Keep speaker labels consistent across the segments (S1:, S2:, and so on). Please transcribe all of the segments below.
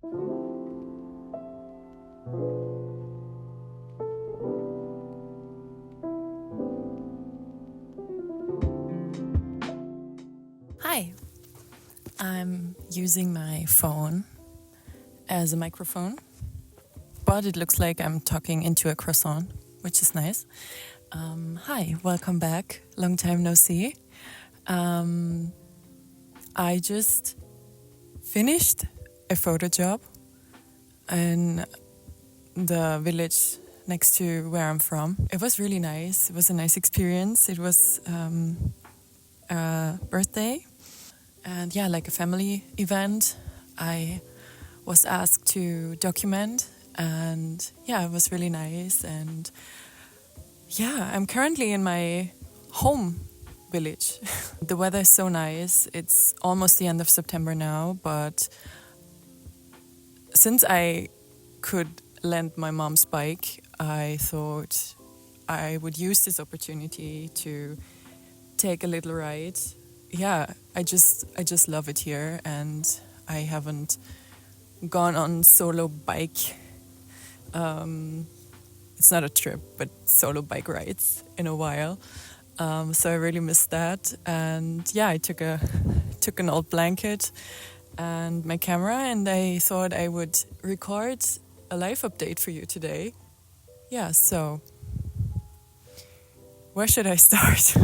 S1: Hi, I'm using my phone as a microphone, but it looks like I'm talking into a croissant, which is nice. Hi, welcome back. Long time no see. I just finished a photo job in the village next to where I'm from. It was really nice. It was a nice experience. It was a birthday and like a family event. I was asked to document, and it was really nice. And I'm currently in my home village. The weather is so nice. It's almost the end of September now, but since I could lend my mom's bike, I thought I would use this opportunity to take a little ride. I just love it here, and I haven't gone on solo bike. It's not a trip, but solo bike rides in a while. So I really missed that, and I took an old blanket and my camera, and I thought I would record a live update for you today. So where should I start?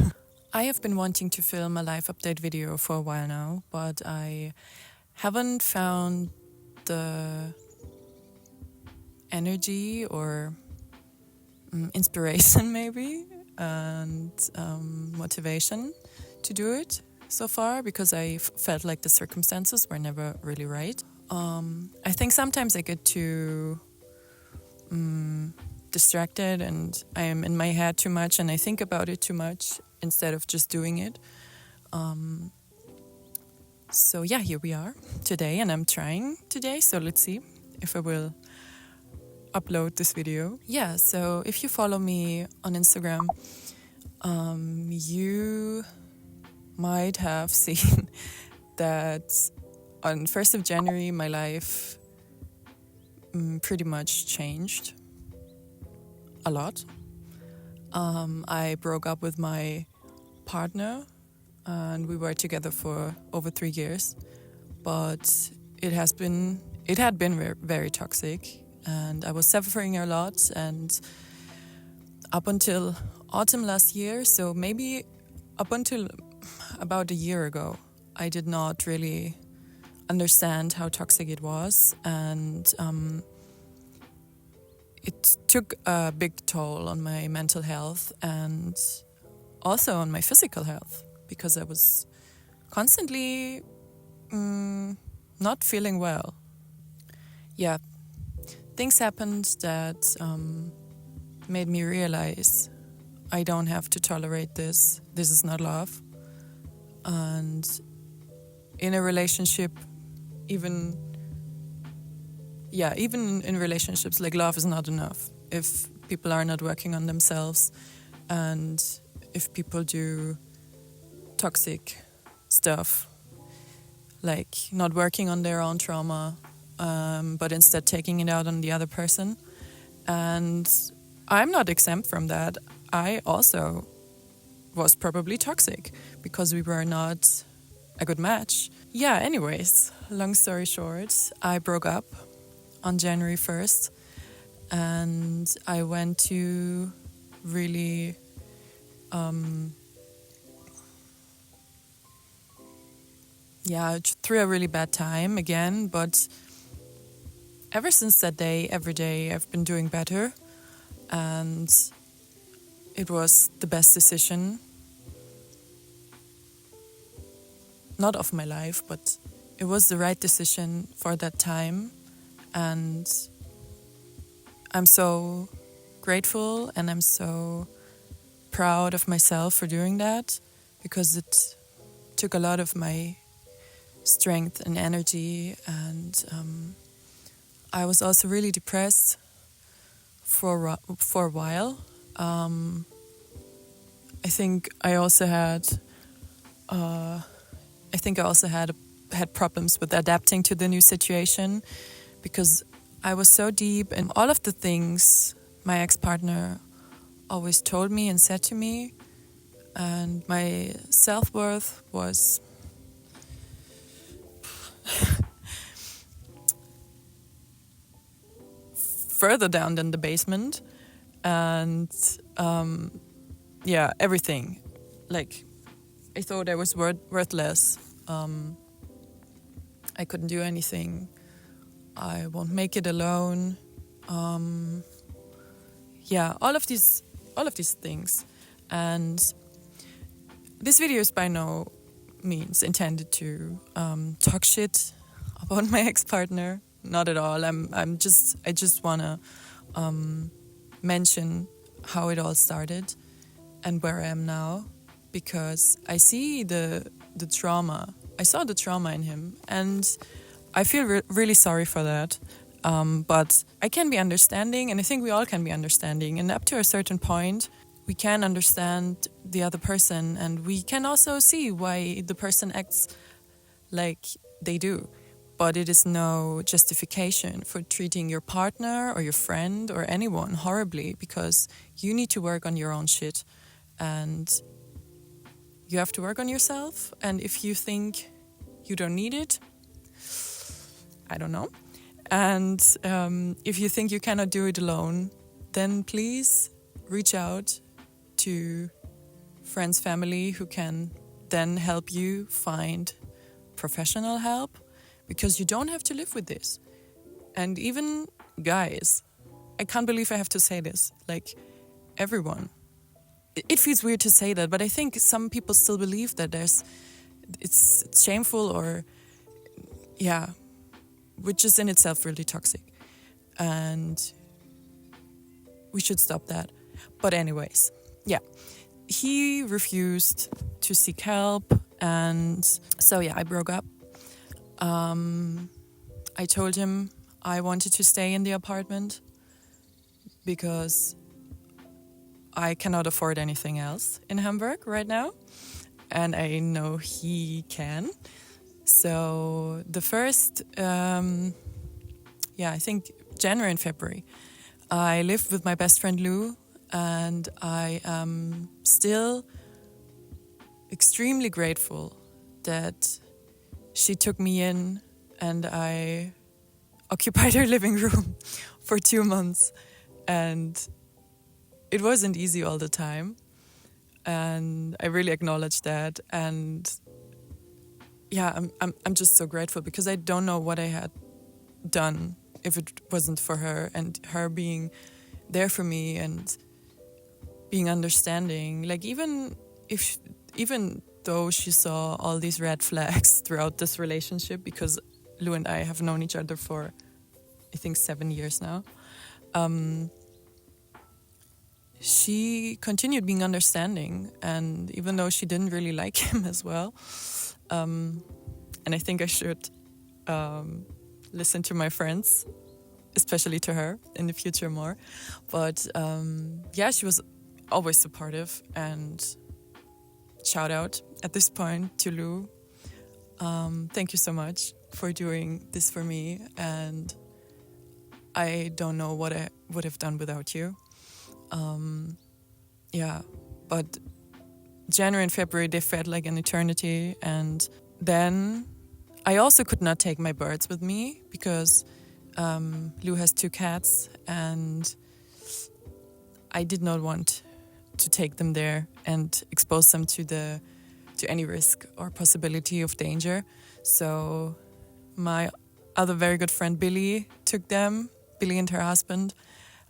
S1: I have been wanting to film a live update video for a while now, but I haven't found the energy or inspiration maybe, and motivation to do it so far, because I felt like the circumstances were never really right. I think sometimes I get too distracted, and I am in my head too much, and I think about it too much instead of just doing it. So here we are today, and I'm trying today, so let's see if I will upload this video. So if you follow me on Instagram, you might have seen that on 1st of January my life pretty much changed a lot. I broke up with my partner, and we were together for over 3 years, but it had been very toxic, and I was suffering a lot. And up until autumn last year, so maybe up until about a year ago, I did not really understand how toxic it was, and it took a big toll on my mental health and also on my physical health, because I was constantly not feeling well. Things happened that made me realize I don't have to tolerate this. This is not love. And in a relationship, even in relationships, like, love is not enough if people are not working on themselves, and if people do toxic stuff, like not working on their own trauma, but instead taking it out on the other person. And I'm not exempt from that. I also was probably toxic because we were not a good match. Anyways, long story short, I broke up on January 1st, and I went to really through a really bad time again. But ever since that day, every day I've been doing better, and it was the best decision, not of my life, but it was the right decision for that time. And I'm so grateful, and I'm so proud of myself for doing that, because it took a lot of my strength and energy. And I was also really depressed for a while. I think I also had had problems with adapting to the new situation, because I was so deep in all of the things my ex-partner always told me and said to me, and my self-worth was further down than the basement. And everything. Like, I thought I was worthless. I couldn't do anything. I won't make it alone. All of these things. And this video is by no means intended to talk shit about my ex-partner. Not at all. I just wanna mention how it all started and where I am now, because I see the trauma. I saw the trauma in him, and I feel really sorry for that. But I can be understanding, and I think we all can be understanding. And up to a certain point, we can understand the other person, and we can also see why the person acts like they do. But it is no justification for treating your partner or your friend or anyone horribly, because you need to work on your own shit. And you have to work on yourself. And if you think you don't need it, I don't know. And if you think you cannot do it alone, then please reach out to friends, family who can then help you find professional help, because you don't have to live with this. And even guys, I can't believe I have to say this, like everyone. It feels weird to say that, but I think some people still believe that it's shameful or, which is in itself really toxic. And we should stop that. But anyways, he refused to seek help. And so, I broke up. I told him I wanted to stay in the apartment because I cannot afford anything else in Hamburg right now. And I know he can. So the first, I think January and February, I lived with my best friend Lou, and I am still extremely grateful that she took me in and I occupied her living room for 2 months. And it wasn't easy all the time. And I really acknowledge that. And I'm just so grateful, because I don't know what I had done if it wasn't for her, and her being there for me and being understanding. Like, even though she saw all these red flags throughout this relationship, because Lou and I have known each other for, I think, 7 years now, she continued being understanding. And even though she didn't really like him as well, and I think I should listen to my friends, especially to her in the future more. But she was always supportive. And shout out at this point to Lou. Thank you so much for doing this for me. And I don't know what I would have done without you. But January and February, they felt like an eternity. And then I also could not take my birds with me, because Lou has 2 cats, and I did not want to take them there and expose them to any risk or possibility of danger. So my other very good friend Billy took them, Billy and her husband.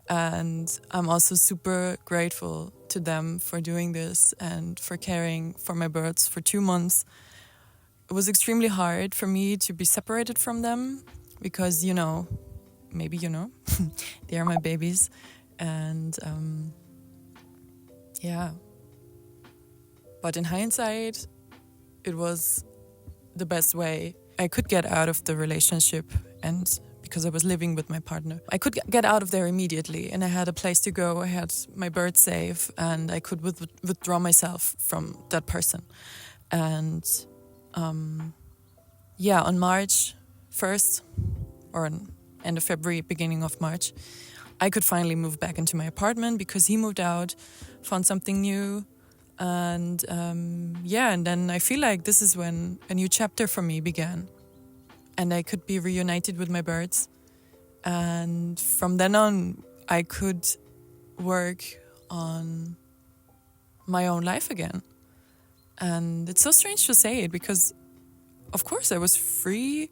S1: And I'm also super grateful to them for doing this and for caring for my birds for 2 months. It was extremely hard for me to be separated from them, because, maybe they are my babies. And but in hindsight, it was the best way I could get out of the relationship. And because I was living with my partner, I could get out of there immediately, and I had a place to go. I had my birds safe, and I could withdraw myself from that person. And on March 1st, or on end of February, beginning of March, I could finally move back into my apartment because he moved out, found something new. And and then I feel like this is when a new chapter for me began. And I could be reunited with my birds. And from then on, I could work on my own life again. And it's so strange to say it because, of course, I was free.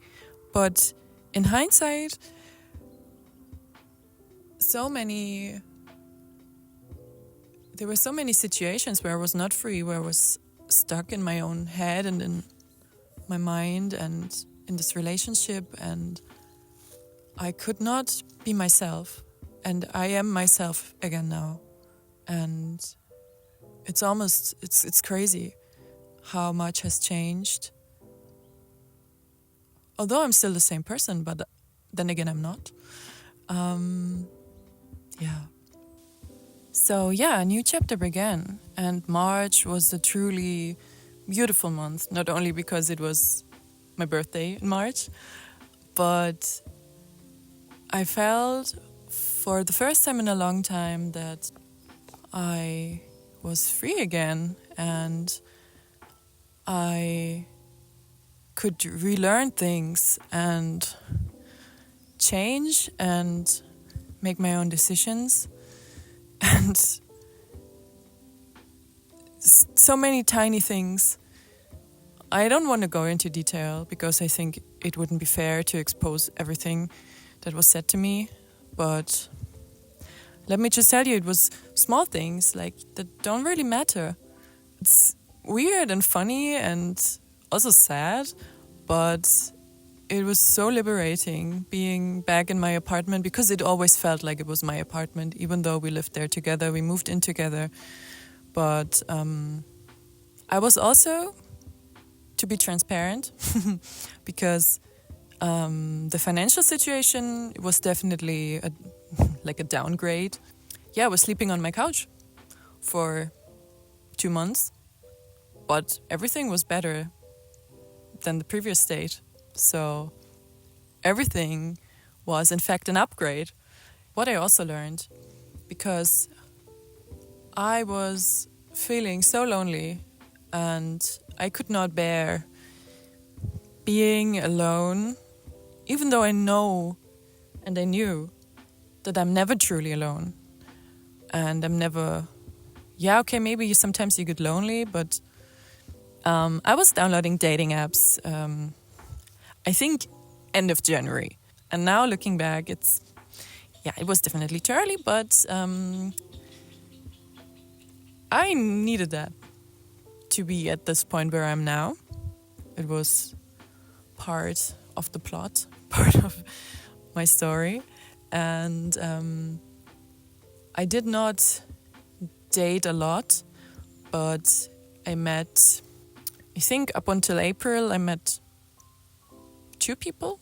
S1: But in hindsight, there were so many situations where I was not free, where I was stuck in my own head and in my mind and in this relationship, and I could not be myself. And I am myself again now. And it's crazy how much has changed. Although I'm still the same person, but then again, I'm not. So a new chapter began, and March was a truly beautiful month, not only because it was my birthday in March, but I felt for the first time in a long time that I was free again, and I could relearn things and change and make my own decisions. And so many tiny things. I don't want to go into detail because I think it wouldn't be fair to expose everything that was said to me. But let me just tell you, it was small things like that don't really matter. It's weird and funny and also sad, but it was so liberating being back in my apartment because it always felt like it was my apartment, even though we lived there together, we moved in together. But I was also, to be transparent, because the financial situation was definitely a downgrade. Yeah, I was sleeping on my couch for 2 months, but everything was better than the previous state. So everything was, in fact, an upgrade. What I also learned, because I was feeling so lonely and I could not bear being alone, even though I know and I knew that I'm never truly alone. And I'm never, maybe sometimes you get lonely, but I was downloading dating apps, I think end of January. And now looking back, it was definitely too early, but I needed that to be at this point where I'm now. It was part of the plot, part of my story. And I did not date a lot, but I think up until April, I met 3 people,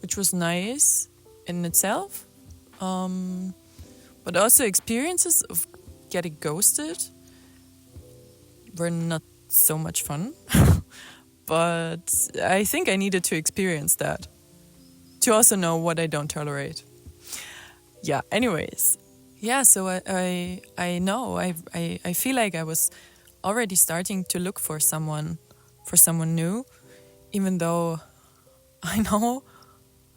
S1: which was nice in itself. But also experiences of getting ghosted were not so much fun. But I think I needed to experience that to also know what I don't tolerate. Yeah, anyways. Yeah, so I know, I feel like I was already starting to look for someone new, even though I know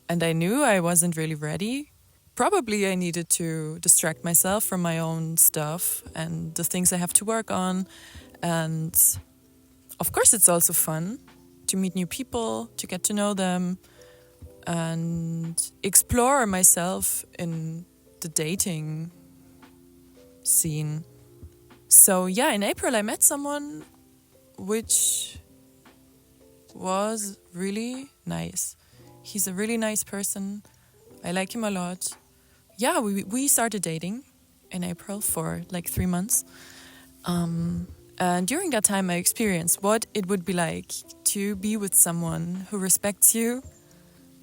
S1: and I knew I wasn't really ready. Probably I needed to distract myself from my own stuff and the things I have to work on. And of course, it's also fun to meet new people, to get to know them, and explore myself in the dating scene. So in April I met someone which was really nice. He's a really nice person. I like him a lot. Yeah, we started dating in April for like 3 months. And during that time I experienced what it would be like to be with someone who respects you,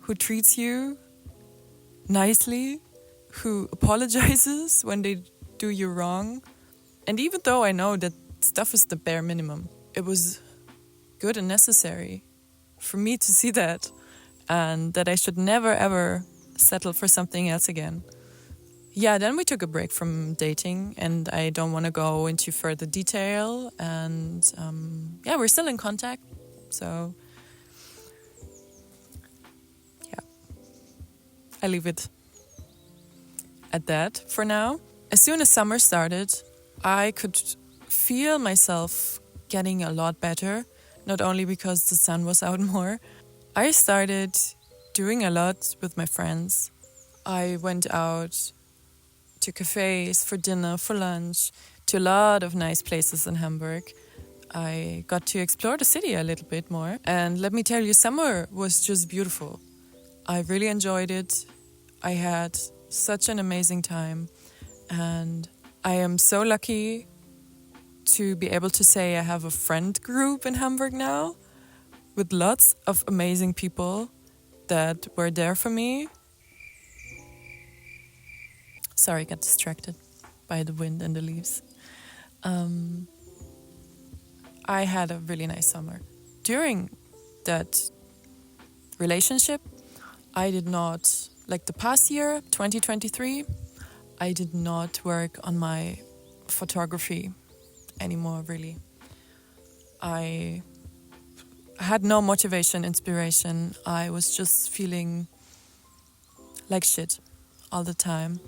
S1: who treats you nicely, who apologizes when they do you wrong. And even though I know that stuff is the bare minimum, it was good and necessary for me to see that. and that I should never ever settle for something else again. Yeah, then we took a break from dating, and I don't want to go into further detail. And yeah, we're still in contact. So yeah, I leave it at that for now. As soon as summer started, I could feel myself getting a lot better, not only because the sun was out more. I started doing a lot with my friends. I went out to cafes for dinner, for lunch, to a lot of nice places in Hamburg. I got to explore the city a little bit more. And let me tell you, summer was just beautiful. I really enjoyed it. I had such an amazing time. And I am so lucky to be able to say I have a friend group in Hamburg now with lots of amazing people that were there for me. Sorry, I got distracted by the wind and the leaves. I had a really nice summer. During that relationship, I did not, like the past year, 2023, I did not work on my photography anymore, really. I had no motivation, inspiration. I was just feeling like shit all the time.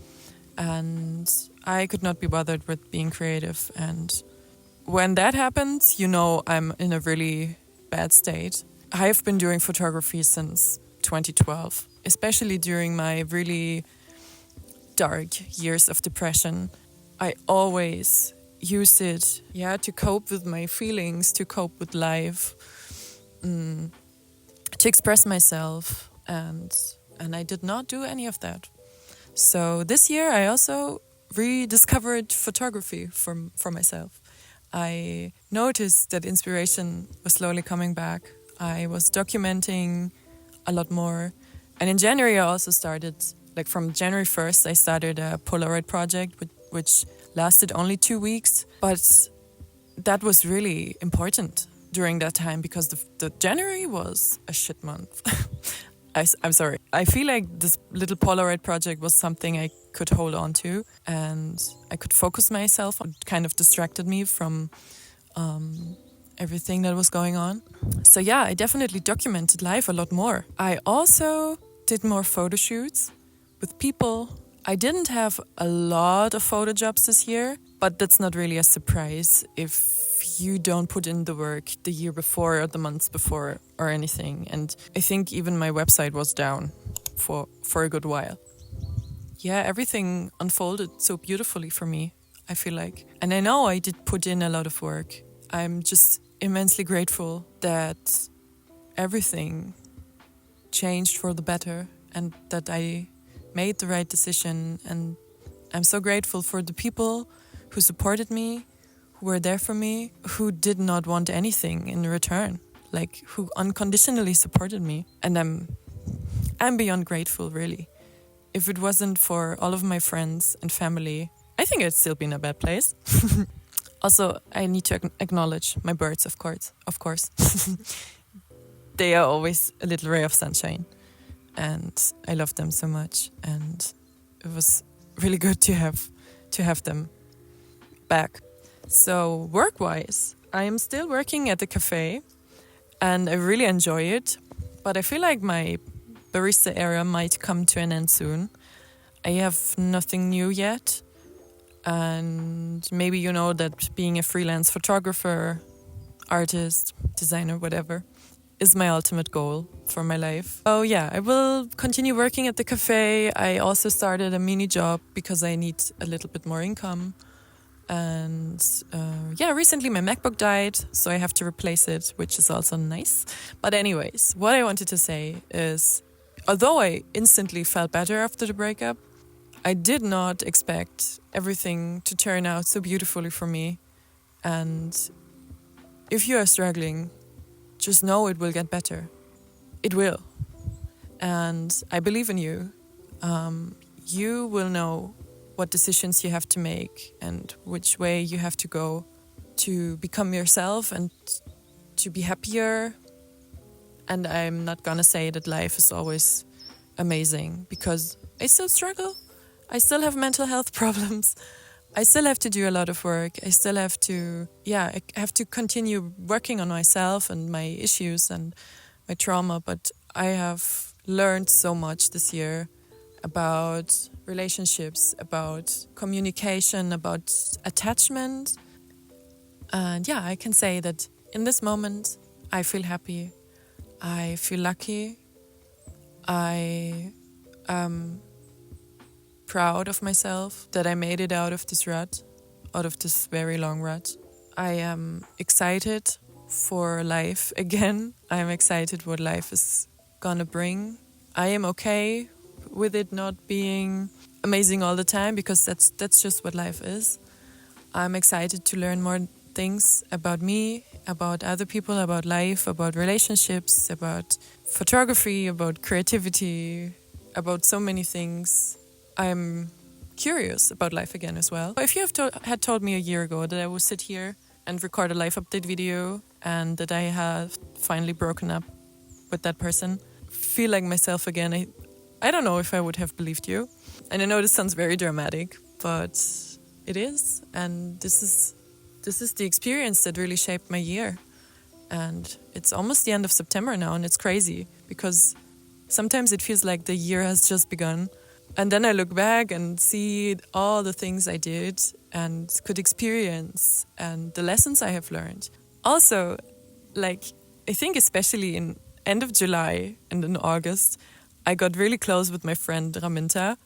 S1: And I could not be bothered with being creative. And when that happens, you know I'm in a really bad state. I've been doing photography since 2012, especially during my really dark years of depression. I always used it, to cope with my feelings, to cope with life, to express myself, and I did not do any of that. So this year I also rediscovered photography for myself. I noticed that inspiration was slowly coming back. I was documenting a lot more. And in January I also started, like from January 1st, I started a Polaroid project which lasted only 2 weeks. But that was really important during that time because the January was a shit month. I'm sorry. I feel like this little Polaroid project was something I could hold on to and I could focus myself on. It kind of distracted me from everything that was going on. So yeah, I definitely documented life a lot more. I also did more photo shoots with people. I didn't have a lot of photo jobs this year, but that's not really a surprise if you don't put in the work the year before or the months before or anything. And I think even my website was down for a good while. Yeah, everything unfolded so beautifully for me, I feel like. And I know I did put in a lot of work. I'm just immensely grateful that everything changed for the better and that I made the right decision. And I'm so grateful for the people who supported me, who were there for me, who did not want anything in return, like who unconditionally supported me. And I'm beyond grateful, really. If it wasn't for all of my friends and family, I think I'd still be in a bad place. Also, I need to acknowledge my birds, of course. They are always a little ray of sunshine. And I love them so much. And it was really good to have them back. So work-wise, I am still working at the cafe and I really enjoy it. But I feel like my barista era might come to an end soon. I have nothing new yet. And maybe you know that being a freelance photographer, artist, designer, whatever, is my ultimate goal for my life. Oh yeah, I will continue working at the cafe. I also started a mini job because I need a little bit more income. And recently my MacBook died, so I have to replace it, which is also nice. But anyways, what I wanted to say is, although I instantly felt better after the breakup, I did not expect everything to turn out so beautifully for me. And if you are struggling, just know it will get better. It will. And I believe in you. You will know what decisions you have to make and which way you have to go to become yourself and to be happier And I'm not gonna say that life is always amazing, because I still struggle. I still have mental health problems. I still have to do a lot of work. I still have to, I have to continue working on myself and my issues and my trauma. But I have learned so much this year about relationships, about communication, about attachment. And I can say that in this moment, I feel happy. I feel lucky. I am proud of myself that I made it out of this rut, out of this very long rut. I am excited for life again. I am excited what life is gonna bring. I am okay with it not being amazing all the time, because that's just what life is. I'm excited to learn more things about me, about other people, about life, about relationships, about photography, about creativity, about so many things. I'm curious about life again as well. If you had told me a year ago that I would sit here and record a life update video and that I have finally broken up with that person, feel like myself again, I don't know if I would have believed you. And I know this sounds very dramatic, but it is. And this is the experience that really shaped my year. And it's almost the end of September now, and it's crazy because sometimes it feels like the year has just begun. And then I look back and see all the things I did and could experience and the lessons I have learned. Also, I think especially in end of July and in August, I got really close with my friend Raminta,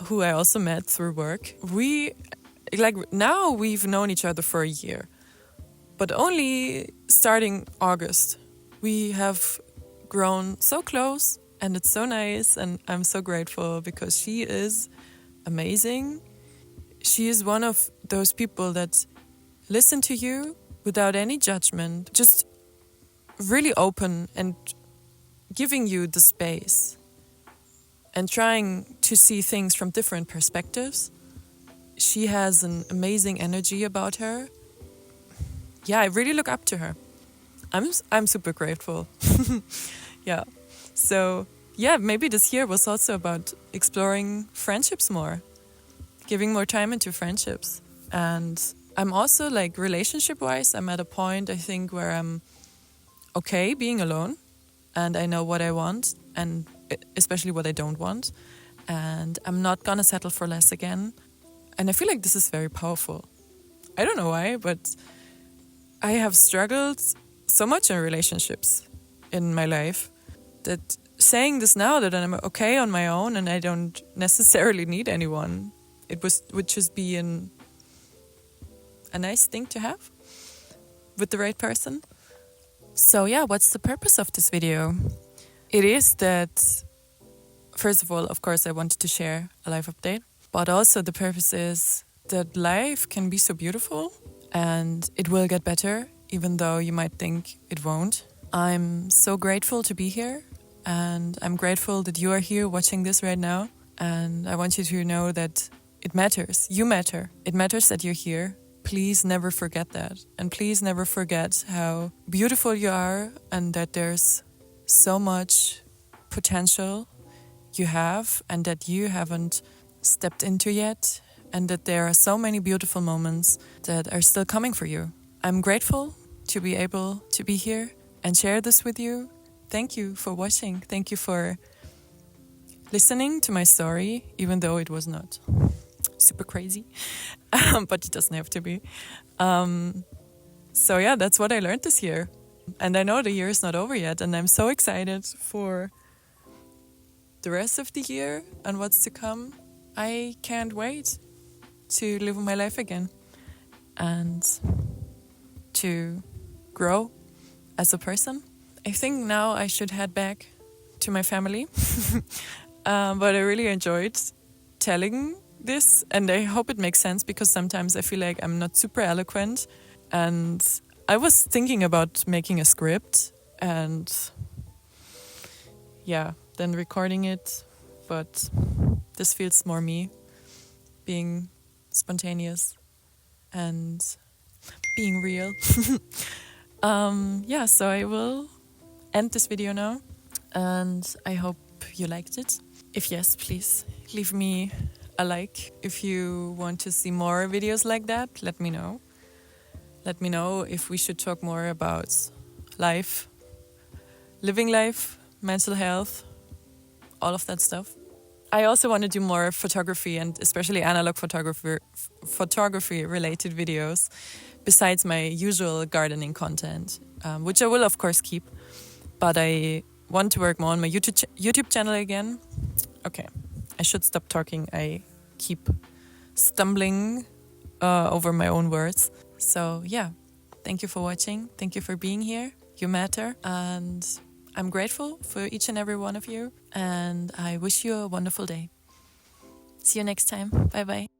S1: who I also met through work. Now we've known each other for a year, but only starting August, we have grown so close, and it's so nice, and I'm so grateful because she is amazing. She is one of those people that listen to you without any judgment, just really open and giving you the space and trying to see things from different perspectives. She has an amazing energy about her. I really look up to her. I'm super grateful. So maybe this year was also about exploring friendships more, giving more time into friendships. And I'm also relationship-wise, I'm at a point I think where I'm okay being alone, and I know what I want and especially what I don't want, and I'm not gonna settle for less again. And I feel like this is very powerful. I don't know why, but I have struggled so much in relationships in my life that saying this now that I'm okay on my own and I don't necessarily need anyone, would just be a nice thing to have with the right person. So what's the purpose of this video? It is that, first of all, of course, I wanted to share a life update, but also the purpose is that life can be so beautiful and it will get better, even though you might think it won't. I'm so grateful to be here, and I'm grateful that you are here watching this right now. And I want you to know that it matters. You matter. It matters that you're here. Please never forget that. And please never forget how beautiful you are and that there's so much potential you have and that you haven't stepped into yet, and that there are so many beautiful moments that are still coming for you. I'm grateful to be able to be here and share this with you. Thank you for watching. Thank you for listening to my story, even though it was not super crazy, but it doesn't have to be. That's what I learned this year. And I know the year is not over yet, and I'm so excited for the rest of the year and what's to come. I can't wait to live my life again and to grow as a person. I think now I should head back to my family. But I really enjoyed telling this, and I hope it makes sense, because sometimes I feel like I'm not super eloquent. And I was thinking about making a script and then recording it, but this feels more me, being spontaneous and being real. So end this video now, and I hope you liked it. If yes, please leave me a like. If you want to see more videos like that, let me know. Let me know if we should talk more about life, living life, mental health, all of that stuff. I also want to do more photography, and especially analog photography related videos besides my usual gardening content, which I will of course keep. But I want to work more on my YouTube channel again. Okay, I should stop talking. I keep stumbling over my own words. So yeah, thank you for watching. Thank you for being here. You matter. And I'm grateful for each and every one of you. And I wish you a wonderful day. See you next time. Bye bye.